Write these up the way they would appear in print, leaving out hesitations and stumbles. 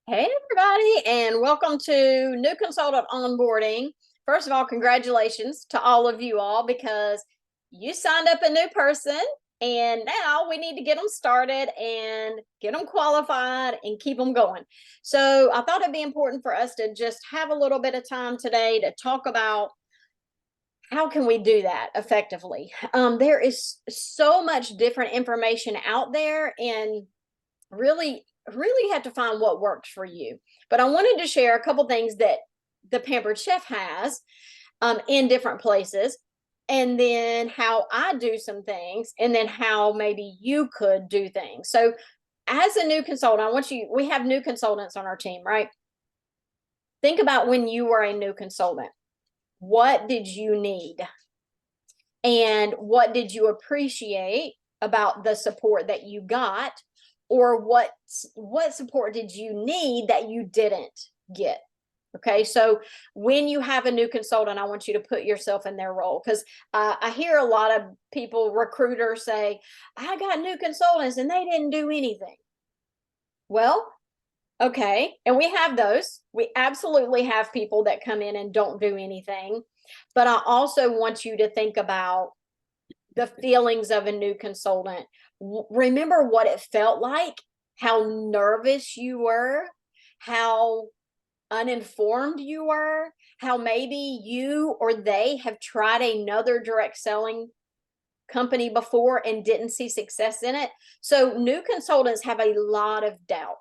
Hey, everybody, and welcome to New Consultant Onboarding. First of all, congratulations to all of you all because you signed up a new person, and now we need to get them started and get them qualified and keep them going. So I thought it'd be important for us to just have a little bit of time today to talk about how can we do that effectively. There is so much different information out there, and really have to find what works for you. But I wanted to share a couple things that the Pampered Chef has in different places, and then how I do some things, and then how maybe you could do things. So as a new consultant, we have new consultants on our team, right? Think about when you were a new consultant. What did you need? And what did you appreciate about the support that you got? Or what support did you need that you didn't get? Okay, so when you have a new consultant, I want you to put yourself in their role, because I hear a lot of people, recruiters, say, I got new consultants and they didn't do anything. Well, okay, and we have those. We absolutely have people that come in and don't do anything. But I also want you to think about the feelings of a new consultant. Remember what it felt like, how nervous you were, how uninformed you were, how maybe you or they have tried another direct selling company before and didn't see success in it. So new consultants have a lot of doubt.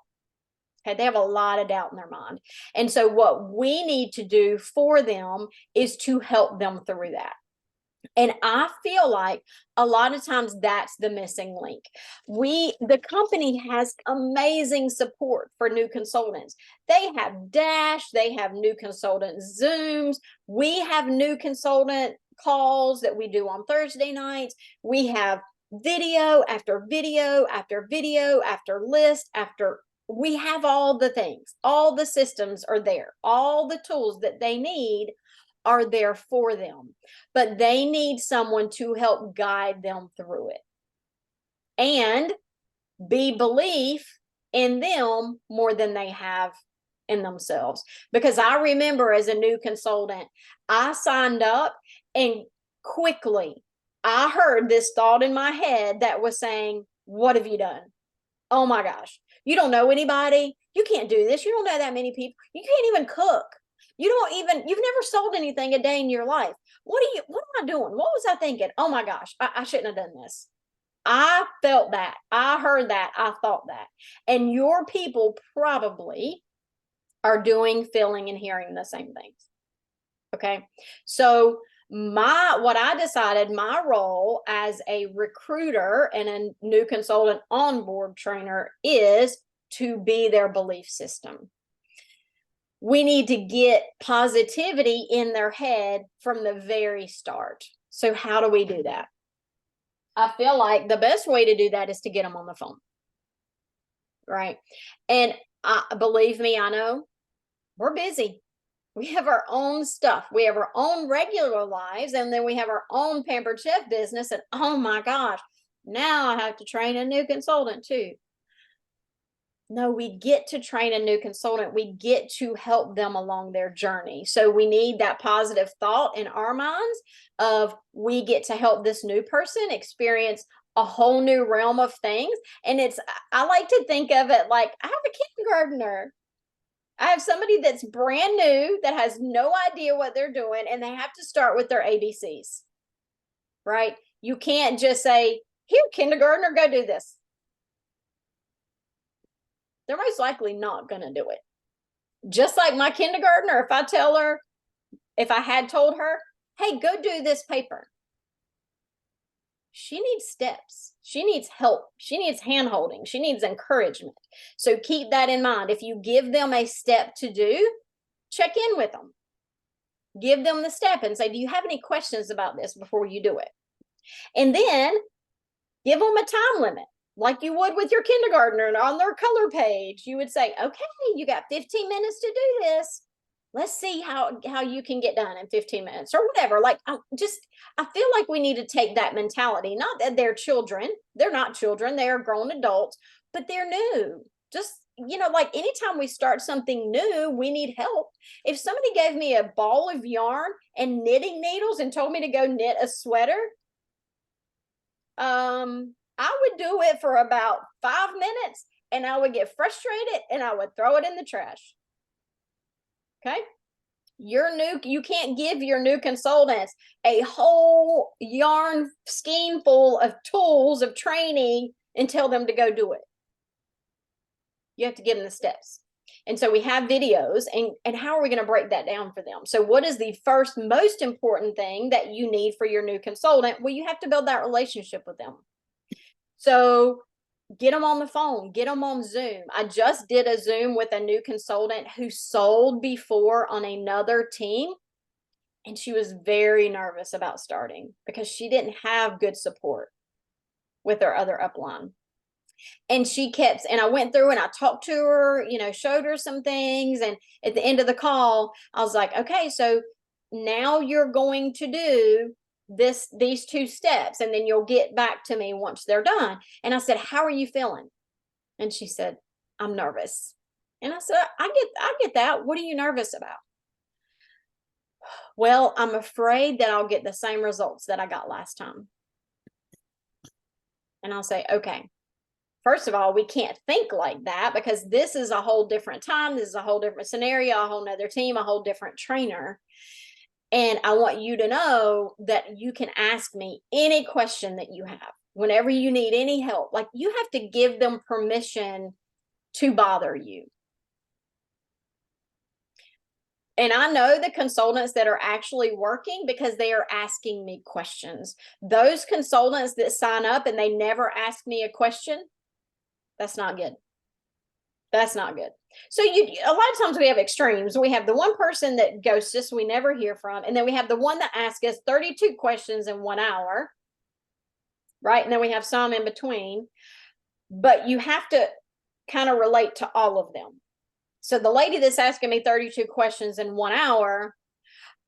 Okay, they have a lot of doubt in their mind. And so what we need to do for them is to help them through that. And I feel like a lot of times that's the missing link. The company has amazing support for new consultants. They have Dash, they have new consultant Zooms. We have new consultant calls that we do on Thursday nights. We have video after video after video after list after. We have all the things, all the systems are there, all the tools that they need are there for them, but they need someone to help guide them through it and be belief in them more than they have in themselves. Because I remember as a new consultant, I signed up and quickly I heard this thought in my head that was saying, what have you done? Oh my gosh, you don't know anybody. You can't do this. You don't know that many people. You can't even cook. You've never sold anything a day in your life. What am I doing? What was I thinking? Oh my gosh, I shouldn't have done this. I felt that. I heard that. I thought that. And your people probably are doing, feeling, and hearing the same things. Okay. So what I decided my role as a recruiter and a new consultant onboard trainer is to be their belief system. We need to get positivity in their head from the very start. So how do we do that? I feel like the best way to do that is to get them on the phone. Right. And believe me, I know we're busy. We have our own stuff. We have our own regular lives, and then we have our own Pampered Chef business. And oh my gosh, now I have to train a new consultant too. No, we get to train a new consultant. We get to help them along their journey. So we need that positive thought in our minds of we get to help this new person experience a whole new realm of things. And I like to think of it like I have a kindergartner. I have somebody that's brand new that has no idea what they're doing, and they have to start with their ABCs, right? You can't just say, here, kindergartner, go do this. They're most likely not going to do it. Just like my kindergartner, if I had told her, hey, go do this paper, she needs steps. She needs help. She needs hand holding. She needs encouragement. So keep that in mind. If you give them a step to do, check in with them. Give them the step and say, do you have any questions about this before you do it? And then give them a time limit. Like you would with your kindergartner on their color page. You would say, okay, you got 15 minutes to do this. Let's see how you can get done in 15 minutes or whatever. Like, I feel like we need to take that mentality. Not that they're children. They're not children. They are grown adults, but they're new just, like anytime we start something new, we need help. If somebody gave me a ball of yarn and knitting needles and told me to go knit a sweater, I would do it for about 5 minutes and I would get frustrated and I would throw it in the trash. Okay. You can't give your new consultants a whole yarn skein full of tools of training and tell them to go do it. You have to give them the steps. And so we have videos, and how are we going to break that down for them? So what is the first most important thing that you need for your new consultant? Well, you have to build that relationship with them. So get them on the phone, get them on Zoom. I just did a Zoom with a new consultant who sold before on another team, and she was very nervous about starting because she didn't have good support with her other upline. And I went through and I talked to her, showed her some things. And at the end of the call, I was like, okay, so now you're going to do these 2 steps, and then you'll get back to me once they're done. And I said, how are you feeling? And she said, I'm nervous. And I said, I get that. What are you nervous about? Well, I'm afraid that I'll get the same results that I got last time. And I'll say, okay, first of all, we can't think like that because this is a whole different time. This is a whole different scenario, a whole nother team, a whole different trainer. And I want you to know that you can ask me any question that you have whenever you need any help. Like, you have to give them permission to bother you. And I know the consultants that are actually working because they are asking me questions. Those consultants that sign up and they never ask me a question, that's not good. That's not good. So a lot of times we have extremes. We have the one person that ghosts us, we never hear from. And then we have the one that asks us 32 questions in 1 hour. Right. And then we have some in between. But you have to kind of relate to all of them. So the lady that's asking me 32 questions in 1 hour,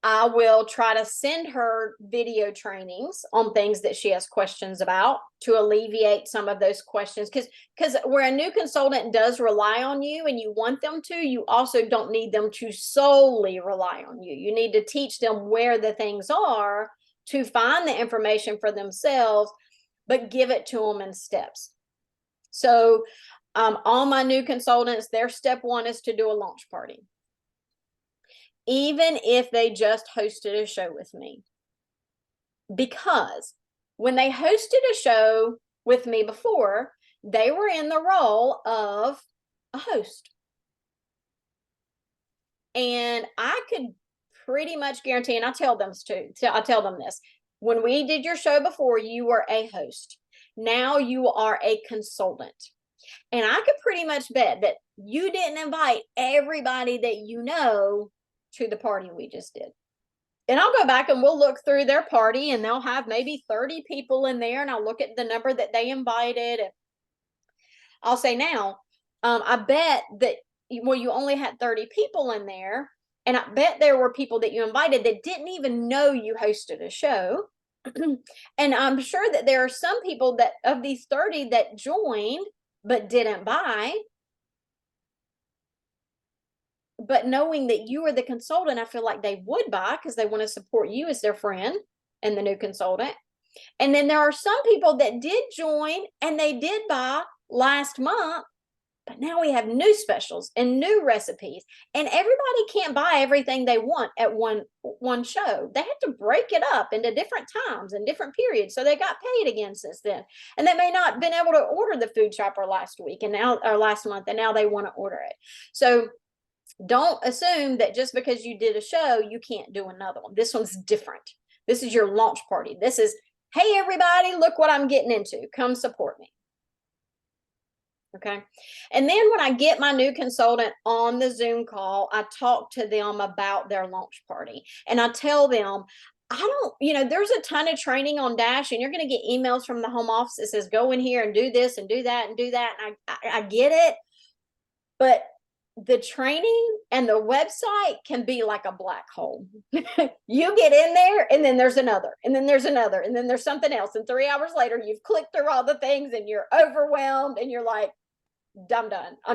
I will try to send her video trainings on things that she has questions about to alleviate some of those questions. Because where a new consultant does rely on you and you want them to, you also don't need them to solely rely on you. You need to teach them where the things are to find the information for themselves, but give it to them in steps. So all my new consultants, their step 1 is to do a launch party. Even if they just hosted a show with me. Because when they hosted a show with me before, they were in the role of a host. And I could pretty much guarantee, and I tell them this, when we did your show before, you were a host. Now you are a consultant. And I could pretty much bet that you didn't invite everybody that you know to the party we just did. And I'll go back and we'll look through their party, and they'll have maybe 30 people in there, and I'll look at the number that they invited. And I'll say, now, I bet that, you only had 30 people in there, and I bet there were people that you invited that didn't even know you hosted a show. And I'm sure that there are some people that of these 30 that joined but didn't buy. But knowing that you are the consultant, I feel like they would buy because they want to support you as their friend and the new consultant. And then there are some people that did join and they did buy last month, but now we have new specials and new recipes, and everybody can't buy everything they want at one show. They have to break it up into different times and different periods. So they got paid again since then. And they may not have been able to order the food shopper last week or last month, and now they want to order it. So don't assume that just because you did a show, you can't do another one. This one's different. This is your launch party. This is, hey, everybody, look what I'm getting into. Come support me. Okay. And then when I get my new consultant on the Zoom call, I talk to them about their launch party. And I tell them, there's a ton of training on Dash, and you're going to get emails from the home office that says, go in here and do this and do that and do that. And I get it. But the training and the website can be like a black hole. You get in there, and then there's another, and then there's another, and then there's something else. And 3 hours later, you've clicked through all the things and you're overwhelmed, and you're like, I'm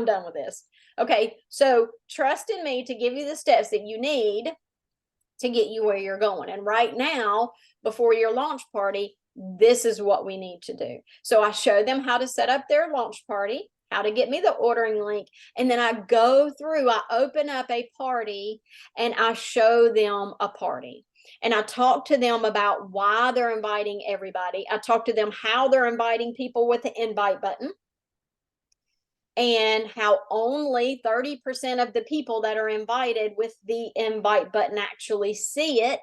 done with this. Okay, so trust in me to give you the steps that you need to get you where you're going. And right now, before your launch party, this is what we need to do. So I show them how to set up their launch party, how to get me the ordering link, and then I open up a party and I show them a party. And I talk to them about why they're inviting everybody. I talk to them how they're inviting people with the invite button, and how only 30% of the people that are invited with the invite button actually see it.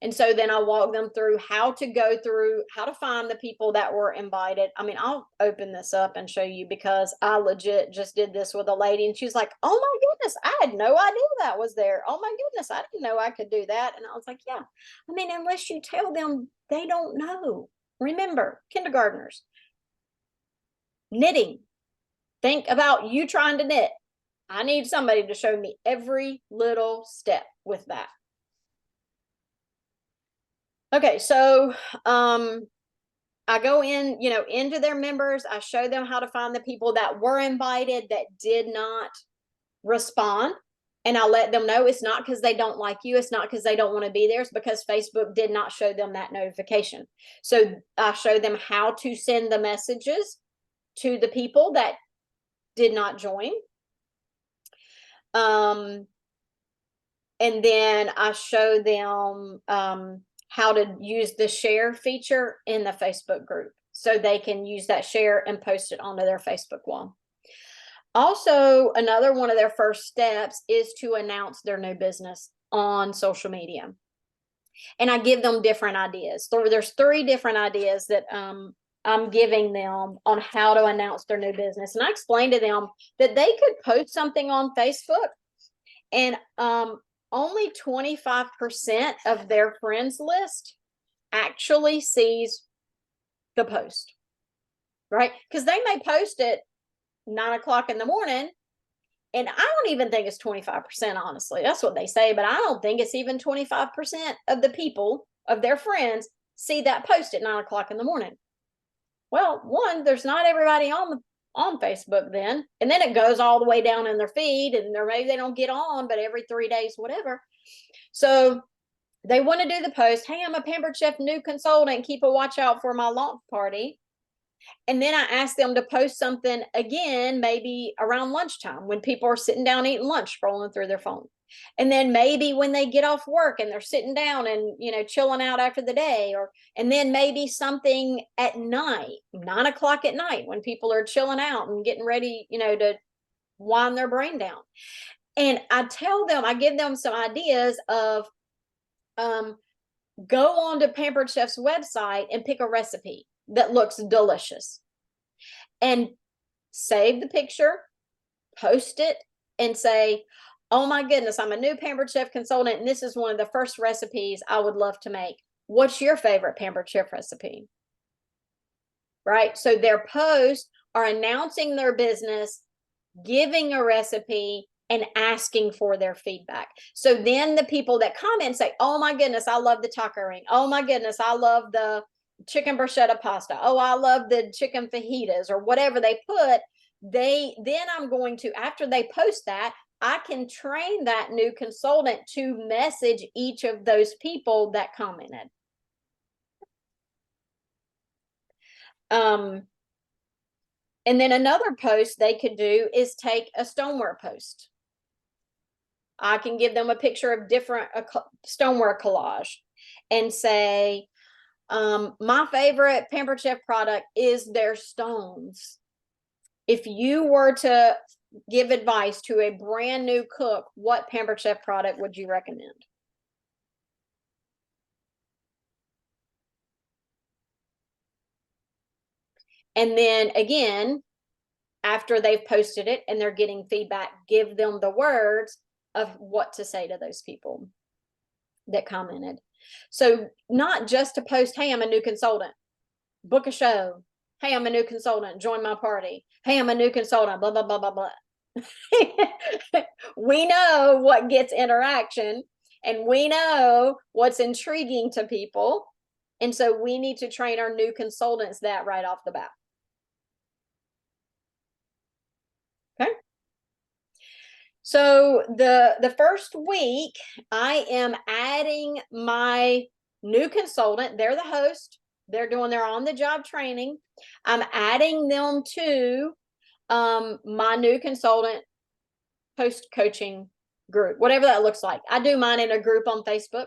And so then I walk them through how to find the people that were invited. I mean, I'll open this up and show you, because I legit just did this with a lady and she's like, oh my goodness, I had no idea that was there. Oh my goodness, I didn't know I could do that. And I was like, yeah, I mean, unless you tell them, they don't know. Remember, kindergartners, knitting. Think about you trying to knit. I need somebody to show me every little step with that. Okay, so I go into their members. I show them how to find the people that were invited that did not respond. And I let them know it's not because they don't like you. It's not because they don't want to be there. It's because Facebook did not show them that notification. So I show them how to send the messages to the people that did not join. And then I show them how to use the share feature in the Facebook group, so they can use that share and post it onto their Facebook wall. Also, another one of their first steps is to announce their new business on social media. And I give them different ideas. So there's 3 different ideas that I'm giving them on how to announce their new business. And I explained to them that they could post something on Facebook, and only 25% of their friends list actually sees the post, right? Because they may post it 9 o'clock in the morning, and I don't even think it's 25%, honestly. That's what they say, but I don't think it's even 25% of the people, of their friends, see that post at 9 o'clock in the morning. Well, one, there's not everybody on Facebook then, and then it goes all the way down in their feed, and maybe they don't get on, but every 3 days, whatever. So they want to do the post, hey, I'm a Pampered Chef new consultant, keep a watch out for my launch party. And then I ask them to post something again, maybe around lunchtime when people are sitting down eating lunch, scrolling through their phone. And then maybe when they get off work and they're sitting down and, chilling out after the day, and then maybe something at night, 9 o'clock at night, when people are chilling out and getting ready, to wind their brain down. And I give them some ideas of, go on to Pampered Chef's website and pick a recipe that looks delicious, and save the picture, post it, and say, oh my goodness, I'm a new Pampered Chef consultant, and this is one of the first recipes I would love to make. What's your favorite Pampered Chef recipe? Right? So their posts are announcing their business, giving a recipe, and asking for their feedback. So then the people that comment say, oh my goodness, I love the taco ring. Oh my goodness, I love the chicken bruschetta pasta. Oh, I love the chicken fajitas, or whatever they put. Then I'm going to, after they post that, I can train that new consultant to message each of those people that commented. And then another post they could do is take a stoneware post. I can give them a picture of different stoneware collage and say, my favorite Pampered Chef product is their stones. If you were to give advice to a brand new cook, what Pampered Chef product would you recommend? And then again, after they've posted it and they're getting feedback, give them the words of what to say to those people that commented. So not just to post, hey, I'm a new consultant, book a show. Hey, I'm a new consultant, join my party. Hey, I'm a new consultant, blah, blah, blah, blah, blah. We know what gets interaction, and we know what's intriguing to people. And so we need to train our new consultants that right off the bat. So the first week, I am adding my new consultant. They're the host. They're doing their on-the-job training. I'm adding them to my new consultant post coaching group, whatever that looks like. I do mine in a group on Facebook.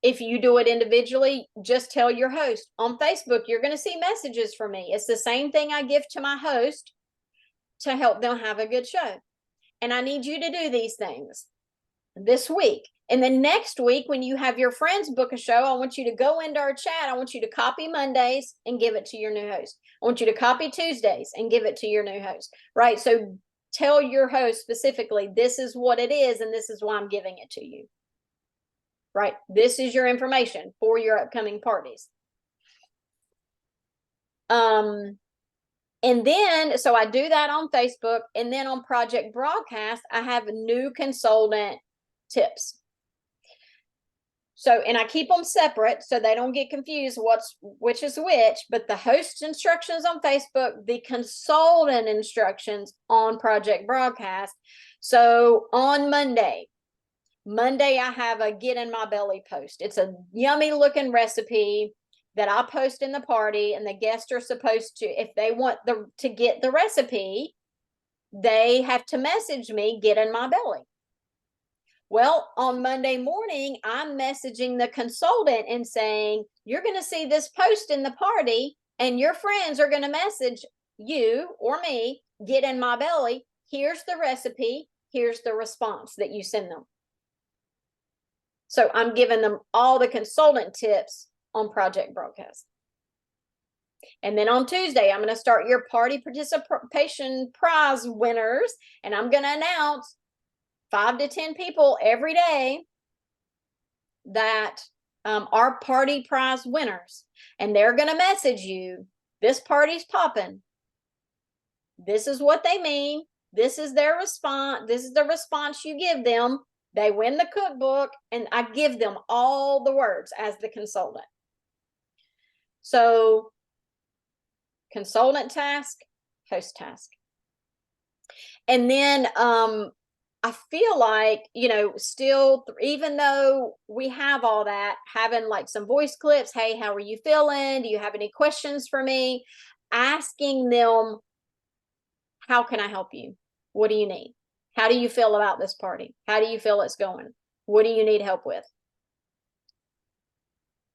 If you do it individually, just tell your host. On Facebook, you're going to see messages from me. It's the same thing I give to my host to help them have a good show. And I need you to do these things this week. And then next week, when you have your friends book a show, I want you to go into our chat. I want you to copy Mondays and give it to your new host. I want you to copy Tuesdays and give it to your new host, right? So tell your host specifically, this is what it is, and this is why I'm giving it to you, right? This is your information for your upcoming parties. And then, so I do that on Facebook, and then on Project Broadcast, I have new consultant tips. So, and I keep them separate so they don't get confused which is which, but the host instructions on Facebook, the consultant instructions on Project Broadcast. So on Monday, I have a Get in My Belly post. It's a yummy looking recipe that I post in the party, and the guests are supposed to, if they want to get the recipe, they have to message me, Get in My Belly. Well, on Monday morning, I'm messaging the consultant and saying, you're going to see this post in the party, and your friends are going to message you or me, Get in My Belly. Here's the recipe. Here's the response that you send them. So I'm giving them all the consultant tips on Project Broadcast. And then on Tuesday, I'm going to start your party participation prize winners, and I'm going to announce 5 to 10 people every day that are party prize winners. And they're going to message you, this party's popping. This is what they mean. This is their response. This is the response you give them. They win the cookbook, and I give them all the words as the consultant. So consultant task, host task. And then I feel like, still, even though we have all that, having like some voice clips, hey, how are you feeling? Do you have any questions for me? Asking them, how can I help you? What do you need? How do you feel about this party? How do you feel it's going? What do you need help with?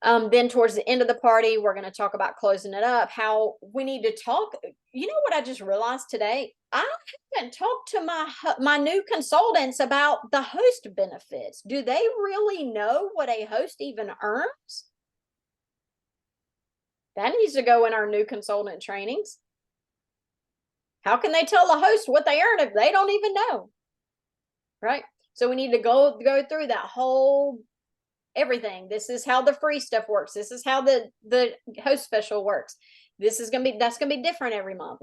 Then towards the end of the party, we're going to talk about closing it up, how we need to talk. You know what I just realized today? I haven't talked to my new consultants about the host benefits. Do they really know what a host even earns? That needs to go in our new consultant trainings. How can they tell the host what they earn if they don't even know? Right? So we need to go through that whole everything. This is how the free stuff works. This is how the host special works. That's going to be different every month.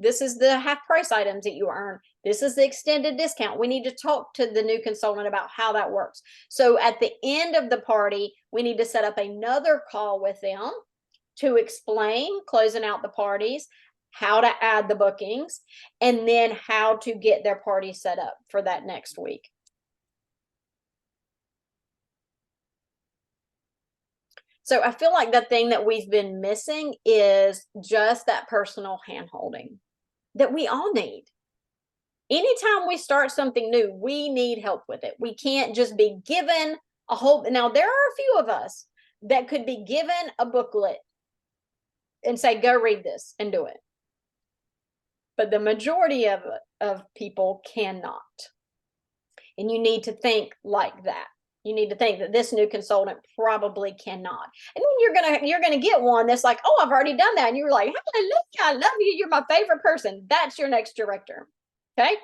This is the half price items that you earn. This is the extended discount. We need to talk to the new consultant about how that works. So at the end of the party, we need to set up another call with them to explain closing out the parties, how to add the bookings, and then how to get their party set up for that next week. So I feel like the thing that we've been missing is just that personal hand-holding that we all need. Anytime we start something new, we need help with it. We can't just be given a whole. Now, there are a few of us that could be given a booklet and say, go read this and do it. But the majority of people cannot. And you need to think like that. You need to think that this new consultant probably cannot. And then you're gonna get one that's like, oh, I've already done that. And you're like, hallelujah, I love you. You're my favorite person. That's your next director. Okay.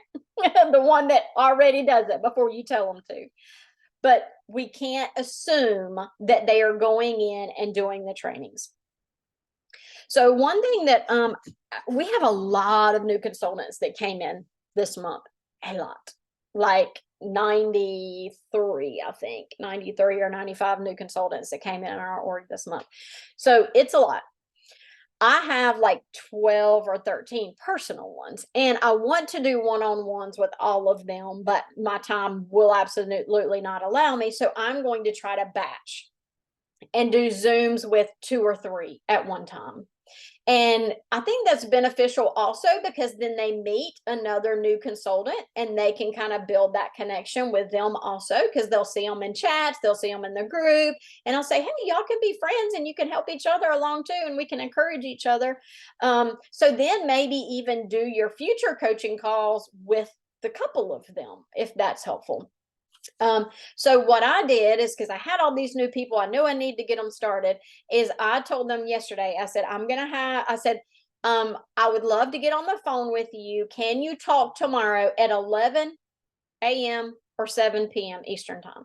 The one that already does it before you tell them to. But we can't assume that they are going in and doing the trainings. So one thing that we have a lot of new consultants that came in this month, a lot, like 93, I think 93 or 95 new consultants that came in our org this month. So it's a lot. I have like 12 or 13 personal ones, and I want to do one-on-ones with all of them, but my time will absolutely not allow me. So I'm going to try to batch and do Zooms with 2 or 3 at one time. And I think that's beneficial also, because then they meet another new consultant and they can kind of build that connection with them also, because they'll see them in chats, they'll see them in the group, and I'll say, hey, y'all can be friends and you can help each other along too, and we can encourage each other. So then maybe even do your future coaching calls with the couple of them, if that's helpful. So what I did is, because I had all these new people, I knew I need to get them started, is I told them yesterday, I said, I would love to get on the phone with you. Can you talk tomorrow at 11 a.m. or 7 p.m. Eastern time?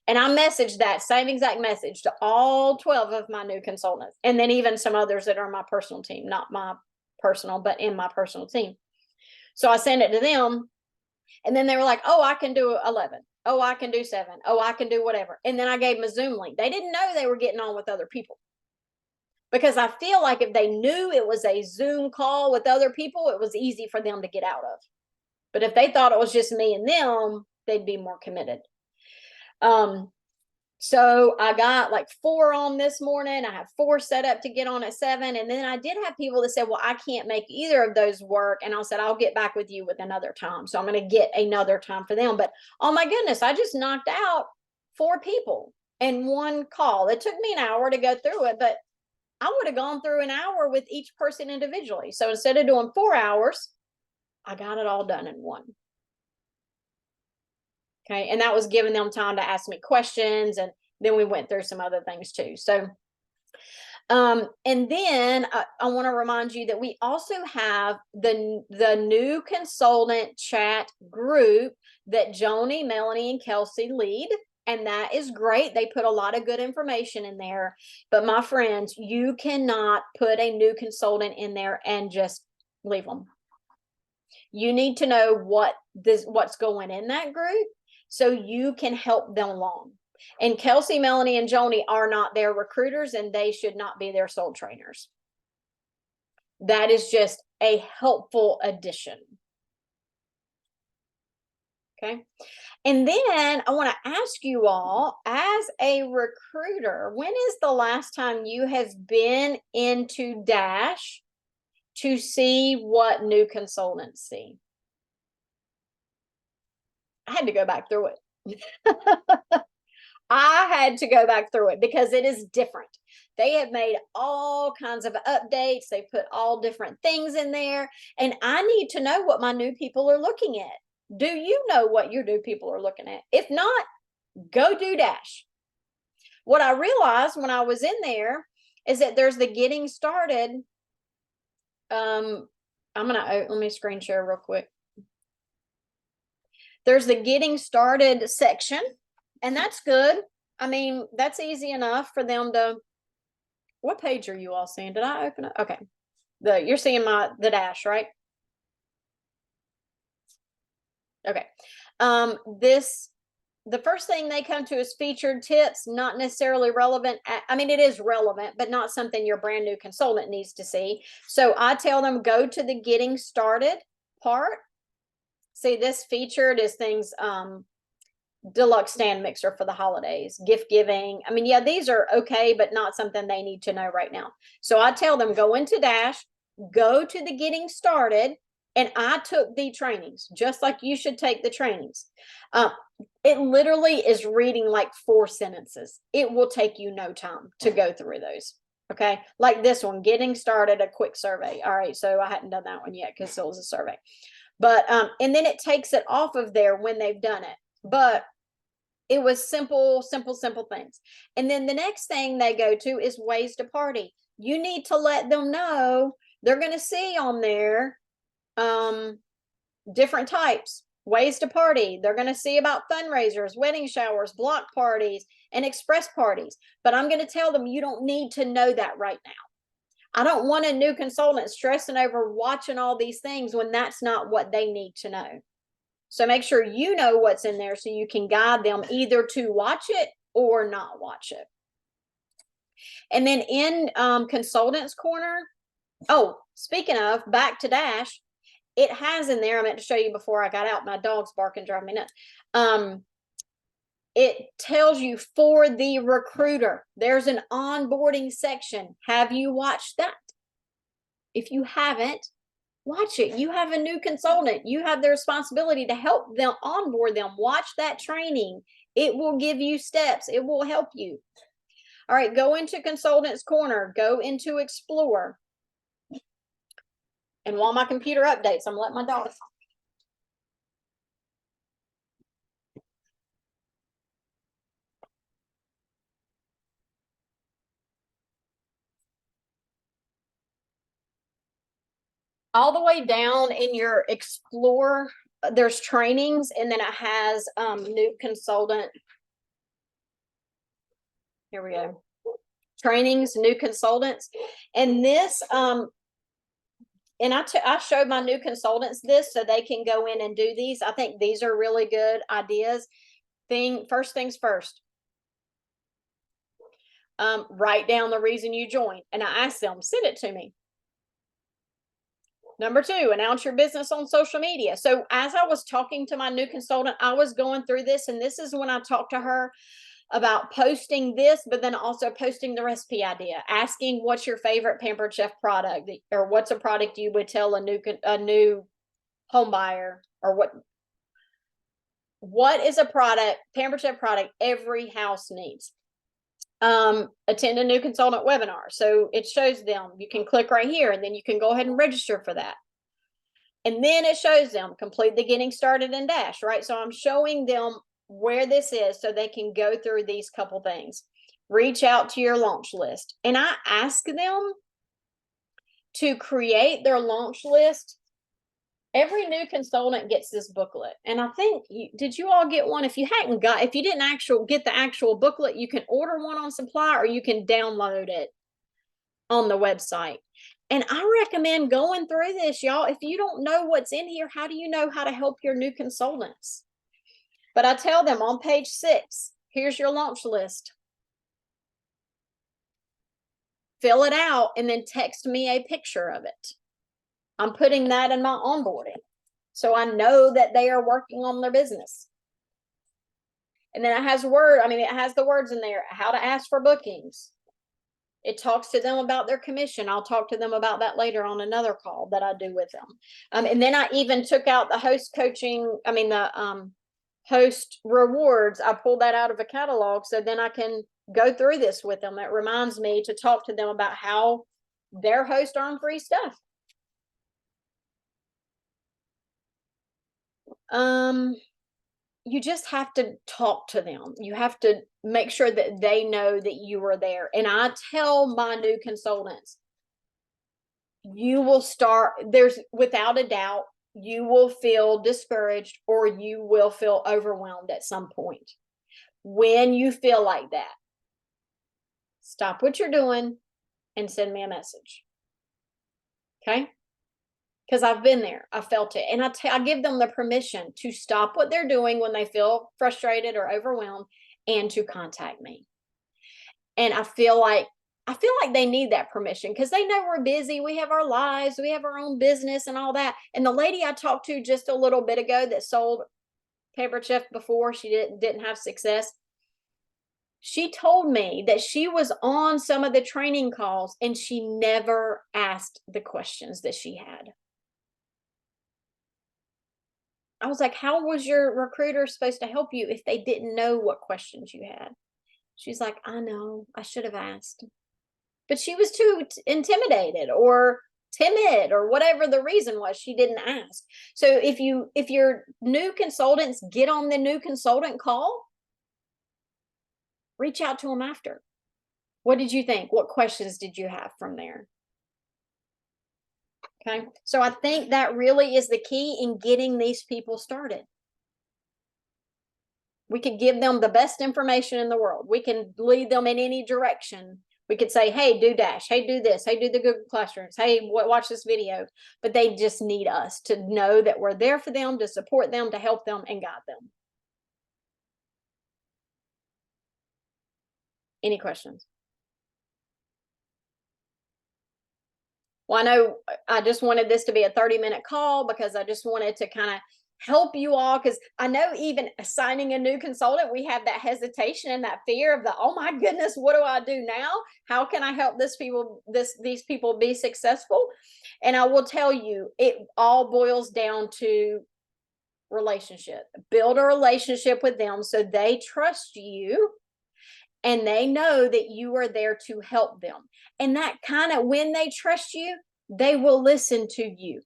And I messaged that same exact message to all 12 of my new consultants, and then even some others that are my personal team, not my personal, but in my personal team. So I sent it to them, and then they were like, oh, I can do 11. Oh, I can do 7. Oh, I can do whatever. And then I gave them a Zoom link. They didn't know they were getting on with other people, because I feel like if they knew it was a Zoom call with other people, it was easy for them to get out of. But if they thought it was just me and them, they'd be more committed. So I got like 4 on this morning. I have 4 set up to get on at 7. And then I did have people that said, well, I can't make either of those work. And I said, I'll get back with you with another time. So I'm going to get another time for them. But oh my goodness, I just knocked out 4 people in one call. It took me an hour to go through it, but I would have gone through an hour with each person individually. So instead of doing 4 hours, I got it all done in one. Okay. And that was giving them time to ask me questions. And then we went through some other things too. So, and then I want to remind you that we also have the new consultant chat group that Joni, Melanie, and Kelsey lead. And that is great. They put a lot of good information in there. But my friends, you cannot put a new consultant in there and just leave them. You need to know what's going in that group, so you can help them along. And Kelsey, Melanie, and Joni are not their recruiters, and they should not be their soul trainers. That is just a helpful addition. Okay. And then I want to ask you all, as a recruiter, when is the last time you have been into Dash to see what new consultants see? I had to go back through it. I had to go back through it because it is different. They have made all kinds of updates. They put all different things in there. And I need to know what my new people are looking at. Do you know what your new people are looking at? If not, go do Dash. What I realized when I was in there is that there's the getting started. Let me screen share real quick. There's the getting started section, and that's good. I mean, that's easy enough for them to. What page are you all seeing? Did I open it? Okay. You're seeing the Dash, right? Okay. The first thing they come to is featured tips, not necessarily relevant. I mean, it is relevant, but not something your brand new consultant needs to see. So I tell them, go to the getting started part. See, this featured is things, deluxe stand mixer for the holidays, gift giving. I mean, yeah, these are okay, but not something they need to know right now. So I tell them, go into Dash, go to the getting started. And I took the trainings just like you should take the trainings. It literally is reading like 4 sentences. It will take you no time to go through those. Okay. Like this one, getting started, a quick survey. All right. So I hadn't done that one yet because it was a survey. But, and then it takes it off of there when they've done it. But it was simple things. And then the next thing they go to is ways to party. You need to let them know they're going to see on there different types, ways to party. They're going to see about fundraisers, wedding showers, block parties, and express parties. But I'm going to tell them you don't need to know that right now. I don't want a new consultant stressing over watching all these things when that's not what they need to know. So make sure you know what's in there so you can guide them either to watch it or not watch it. And then in Consultants Corner, Oh, speaking of, back to Dash, it has in there, I meant to show you before I got out, my dog's barking, driving me nuts. It tells you for the recruiter, there's an onboarding section. Have you watched that? If you haven't, watch it. You have a new consultant. You have the responsibility to help them onboard them. Watch that training. It will give you steps. It will help you. All right, go into Consultants Corner. Go into Explore. And while my computer updates, I'm letting my dog. All the way down in your Explore, there's trainings, and then it has new consultant. Here we go. Trainings, new consultants. And this, and I showed my new consultants this so they can go in and do these. I think these are really good ideas. First things first. Write down the reason you joined. And I asked them, send it to me. Number 2, announce your business on social media. So as I was talking to my new consultant, I was going through this, and this is when I talked to her about posting this, but then also posting the recipe idea, asking what's your favorite Pampered Chef product, or what's a product you would tell a new home buyer, or what is a product, Pampered Chef product every house needs. Attend a new consultant webinar. So it shows them, you can click right here, and then you can go ahead and register for that. And then it shows them complete the getting started in Dash, right? So I'm showing them where this is so they can go through these couple things. Reach out to your launch list. And I ask them to create their launch list. Every new consultant gets this booklet. And I think, did you all get one? If you didn't get the actual booklet, you can order one on supply, or you can download it on the website. And I recommend going through this, y'all. If you don't know what's in here, how do you know how to help your new consultants? But I tell them on page 6, here's your launch list. Fill it out and then text me a picture of it. I'm putting that in my onboarding, so I know that they are working on their business. And then it has the words in there, how to ask for bookings. It talks to them about their commission. I'll talk to them about that later on another call that I do with them. And then I even took out the host coaching, the host rewards. I pulled that out of a catalog, so then I can go through this with them. It reminds me to talk to them about how their hosts earn free stuff. You just have to talk to them. You have to make sure that they know that you are there. And I tell my new consultants, you will start, without a doubt, you will feel discouraged, or you will feel overwhelmed at some point. When you feel like that, stop what you're doing and send me a message. Okay? Because I've been there. I felt it. And I give them the permission to stop what they're doing when they feel frustrated or overwhelmed, and to contact me. And I feel like they need that permission, because they know we're busy. We have our lives. We have our own business and all that. And the lady I talked to just a little bit ago that sold Pampered Chef before she didn't have success, she told me that she was on some of the training calls and she never asked the questions that she had. I was like, how was your recruiter supposed to help you if they didn't know what questions you had? She's like, I know, I should have asked. But she was too intimidated or timid, or whatever the reason was, she didn't ask. So if your new consultants get on the new consultant call, reach out to them after. What did you think? What questions did you have from there? Okay, so I think that really is the key in getting these people started. We could give them the best information in the world. We can lead them in any direction. We could say, hey, do Dash. Hey, do this. Hey, do the Google Classrooms. Hey, watch this video. But they just need us to know that we're there for them, to support them, to help them, and guide them. Any questions? Well, I know I just wanted this to be a 30-minute call because I just wanted to kind of help you all, because I know even assigning a new consultant, we have that hesitation and that fear of the, oh my goodness, what do I do now? How can I help these people be successful? And I will tell you, it all boils down to relationship. Build a relationship with them so they trust you and they know that you are there to help them. And that kind of, when they trust you, they will listen to you.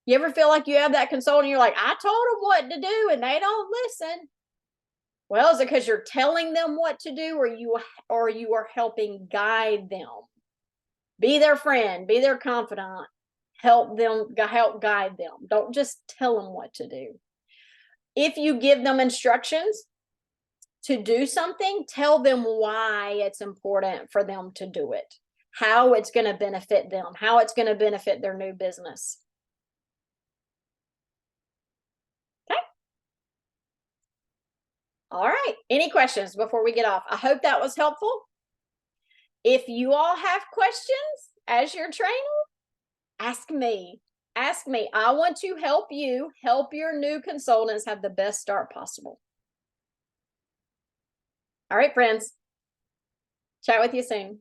You ever feel like you have that consultant, you're like, I told them what to do and they don't listen? Well, is it because you're telling them what to do, or you are helping guide them? Be their friend, be their confidant, help guide them. Don't just tell them what to do. If you give them instructions to do something, tell them why it's important for them to do it, how it's going to benefit them, how it's going to benefit their new business. Okay. All right. Any questions before we get off? I hope that was helpful. If you all have questions as your trainer, ask me. Ask me. I want to help you help your new consultants have the best start possible. All right, friends. Chat with you soon.